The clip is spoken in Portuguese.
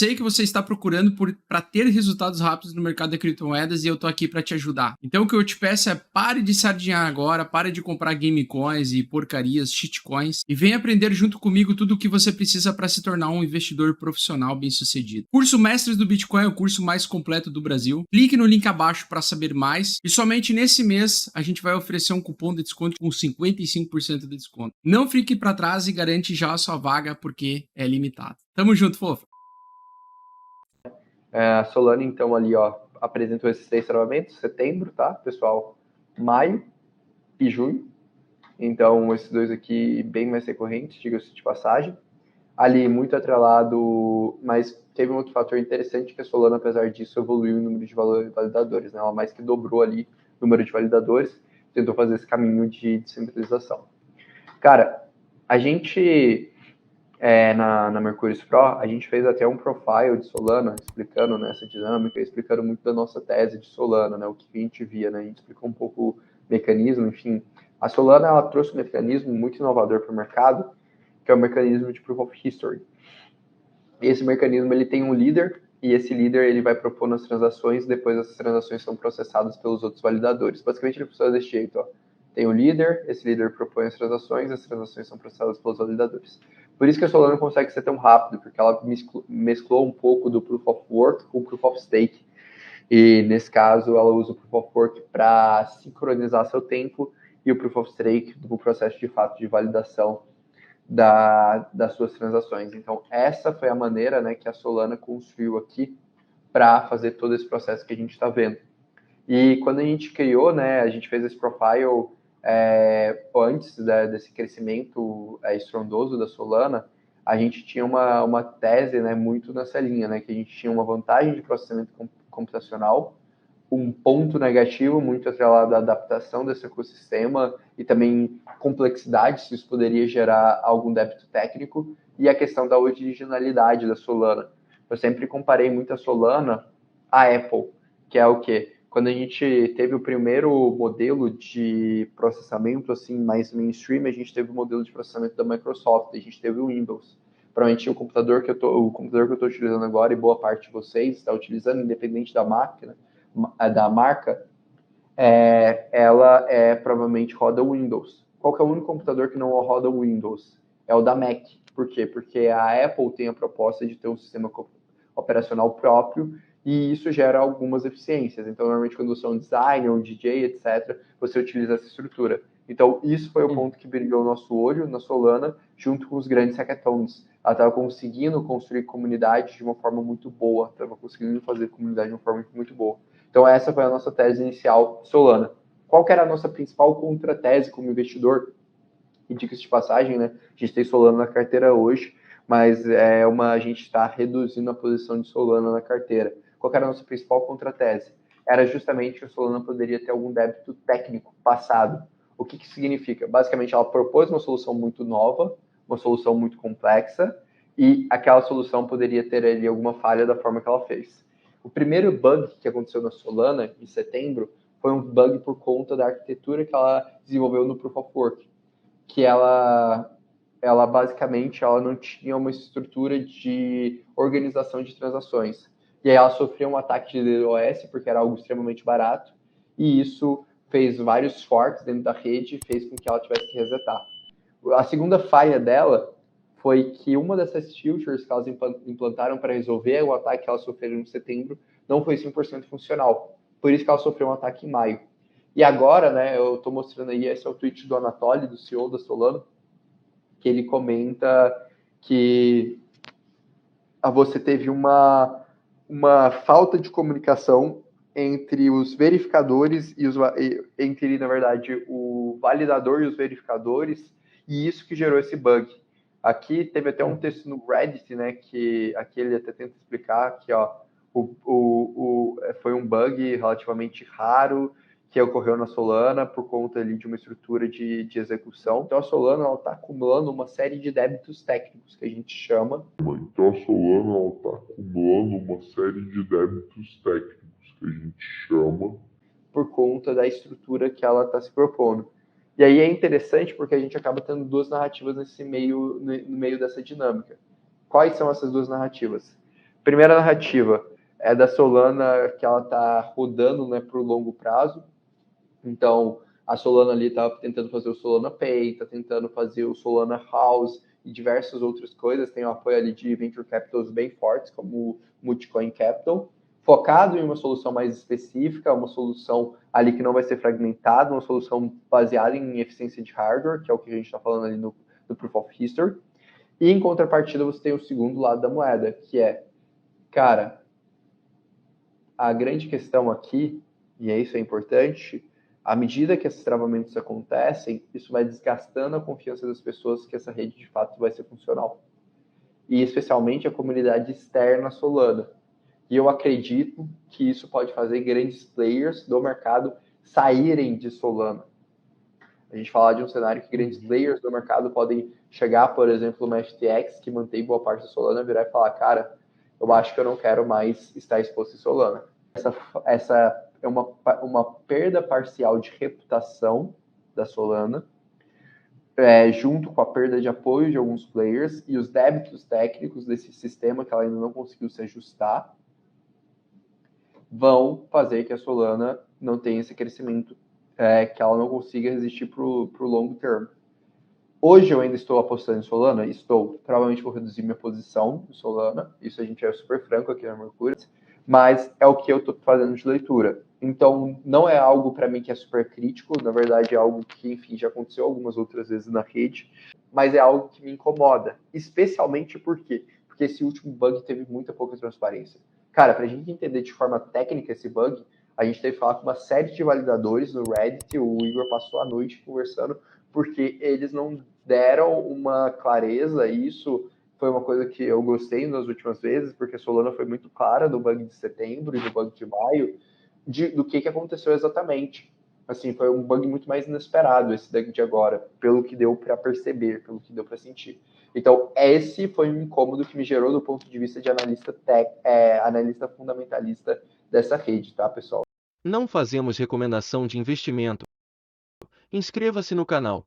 Sei que você está procurando para ter resultados rápidos no mercado de criptomoedas e eu tô aqui para te ajudar. Então o que eu te peço é pare de sardinhar agora, pare de comprar game coins e porcarias, shitcoins e venha aprender junto comigo tudo o que você precisa para se tornar um investidor profissional bem-sucedido. Curso Mestres do Bitcoin é o curso mais completo do Brasil. Clique no link abaixo para saber mais e somente nesse mês a gente vai oferecer um cupom de desconto com 55% de desconto. Não fique para trás e garante já a sua vaga porque é limitado. Tamo junto, fofa! A Solana, então, ali, ó, apresentou esses 3 travamentos, setembro, tá, pessoal? Maio e junho. Então, esses dois aqui bem mais recorrentes, diga-se de passagem. Ali, muito atrelado, mas teve um outro fator interessante que a Solana, apesar disso, evoluiu em número de validadores, né? Ela mais que dobrou ali o número de validadores, tentou fazer esse caminho de descentralização. Cara, a gente na Mercúrio Pro, a gente fez até um profile de Solana, explicando essa dinâmica, explicando muito da nossa tese de Solana, né, o que a gente via, né, a gente explicou um pouco o mecanismo, enfim. A Solana, ela trouxe um mecanismo muito inovador para o mercado, que é o mecanismo de Proof of History. Esse mecanismo, ele tem um líder, e esse líder, ele vai propondo as transações, depois essas transações são processadas pelos outros validadores. Basicamente, ele funciona desse jeito, ó. Tem o líder, esse líder propõe as transações são processadas pelos validadores. Por isso que a Solana consegue ser tão rápido, porque ela mesclou um pouco do Proof of Work com o Proof of Stake. E, nesse caso, ela usa o Proof of Work para sincronizar seu tempo e o Proof of Stake do processo de fato de validação das suas transações. Então, essa foi a maneira, né, que a Solana construiu aqui para fazer todo esse processo que a gente está vendo. E quando a gente criou, né, a gente fez esse profile antes desse crescimento estrondoso da Solana, a gente tinha uma tese, né, muito nessa linha, né, que a gente tinha uma vantagem de processamento computacional, um ponto negativo muito atrelado à adaptação desse ecossistema e também complexidade, se isso poderia gerar algum débito técnico, e a questão da originalidade da Solana. Eu sempre comparei muito a Solana à Apple, que é o quê? Quando a gente teve o primeiro modelo de processamento assim mais mainstream, a gente teve o modelo de processamento da Microsoft, a gente teve o Windows. Provavelmente o computador que eu estou utilizando agora e boa parte de vocês está utilizando, independente da máquina, da marca, ela provavelmente roda Windows. Qual que é o único computador que não roda Windows? É o da Mac. Por quê? Porque a Apple tem a proposta de ter um sistema operacional próprio e isso gera algumas eficiências. Então, normalmente, quando você é um designer, um DJ, etc., você utiliza essa estrutura. Então, isso foi o ponto que brilhou o nosso olho na Solana, junto com os grandes hackathons. Ela estava conseguindo construir comunidade de uma forma muito boa, estava conseguindo fazer comunidade de uma forma muito boa. Então, essa foi a nossa tese inicial Solana. Qual que era a nossa principal contratese como investidor? E dicas de passagem, né? A gente tem Solana na carteira hoje, mas a gente está reduzindo a posição de Solana na carteira. Qual que era a nossa principal contratese? Era justamente que a Solana poderia ter algum débito técnico passado. O que significa? Basicamente, ela propôs uma solução muito nova, uma solução muito complexa, e aquela solução poderia ter ali alguma falha da forma que ela fez. O primeiro bug que aconteceu na Solana, em setembro, foi um bug por conta da arquitetura que ela desenvolveu no Proof of Work, que ela basicamente ela não tinha uma estrutura de organização de transações. E aí ela sofreu um ataque de DDoS, porque era algo extremamente barato, e isso fez vários forks dentro da rede e fez com que ela tivesse que resetar. A segunda falha dela foi que uma dessas filters que elas implantaram para resolver o ataque que elas sofreram em setembro não foi 100% funcional. Por isso que ela sofreu um ataque em maio. E agora, né, eu estou mostrando aí, esse é o tweet do Anatoly, do CEO da Solana, que ele comenta que você teve uma falta de comunicação entre os verificadores entre, na verdade, o validador e os verificadores, e isso que gerou esse bug. Aqui teve até um texto no Reddit, né, que aqui ele até tenta explicar que foi um bug relativamente raro que ocorreu na Solana por conta ali de uma estrutura de execução. Então a Solana está acumulando uma série de débitos técnicos que a gente chama. Então a Solana está acumulando uma série de débitos técnicos que a gente chama por conta da estrutura que ela está se propondo. E aí é interessante porque a gente acaba tendo duas narrativas no meio dessa dinâmica. Quais são essas duas narrativas? Primeira narrativa é da Solana, que ela está rodando, né, para o longo prazo. Então, a Solana ali está tentando fazer o Solana Pay, está tentando fazer o Solana House e diversas outras coisas. Tem o apoio ali de venture capitals bem fortes, como o Multicoin Capital, focado em uma solução mais específica, uma solução ali que não vai ser fragmentada, uma solução baseada em eficiência de hardware, que é o que a gente está falando ali no Proof of History. E em contrapartida, você tem o segundo lado da moeda, que é, cara, a grande questão aqui, e isso é importante, à medida que esses travamentos acontecem, isso vai desgastando a confiança das pessoas que essa rede de fato vai ser funcional. E especialmente a comunidade externa Solana. E eu acredito que isso pode fazer grandes players do mercado saírem de Solana. A gente fala de um cenário que grandes players do mercado podem chegar, por exemplo, uma FTX, que mantém boa parte da Solana, virar e falar, cara, eu acho que eu não quero mais estar exposto em Solana. Essa é uma perda parcial de reputação da Solana, junto com a perda de apoio de alguns players e os débitos técnicos desse sistema que ela ainda não conseguiu se ajustar, vão fazer que a Solana não tenha esse crescimento, que ela não consiga resistir para o longo termo. Hoje eu ainda estou apostando em Solana? Estou. Provavelmente vou reduzir minha posição em Solana, isso a gente é super franco aqui na Mercúrio, mas é o que eu estou fazendo de leitura. Então, não é algo para mim que é super crítico, na verdade é algo que, enfim, já aconteceu algumas outras vezes na rede, mas é algo que me incomoda, especialmente porque esse último bug teve muita pouca transparência. Cara, para a gente entender de forma técnica esse bug, a gente teve que falar com uma série de validadores no Reddit, o Igor passou a noite conversando, porque eles não deram uma clareza, e isso foi uma coisa que eu gostei nas últimas vezes, porque a Solana foi muito clara do bug de setembro e do bug de maio, do que aconteceu exatamente. Assim, foi um bug muito mais inesperado esse de agora, pelo que deu para perceber, pelo que deu para sentir. Então, esse foi um incômodo que me gerou do ponto de vista de analista fundamentalista dessa rede, tá, pessoal? Não fazemos recomendação de investimento. Inscreva-se no canal.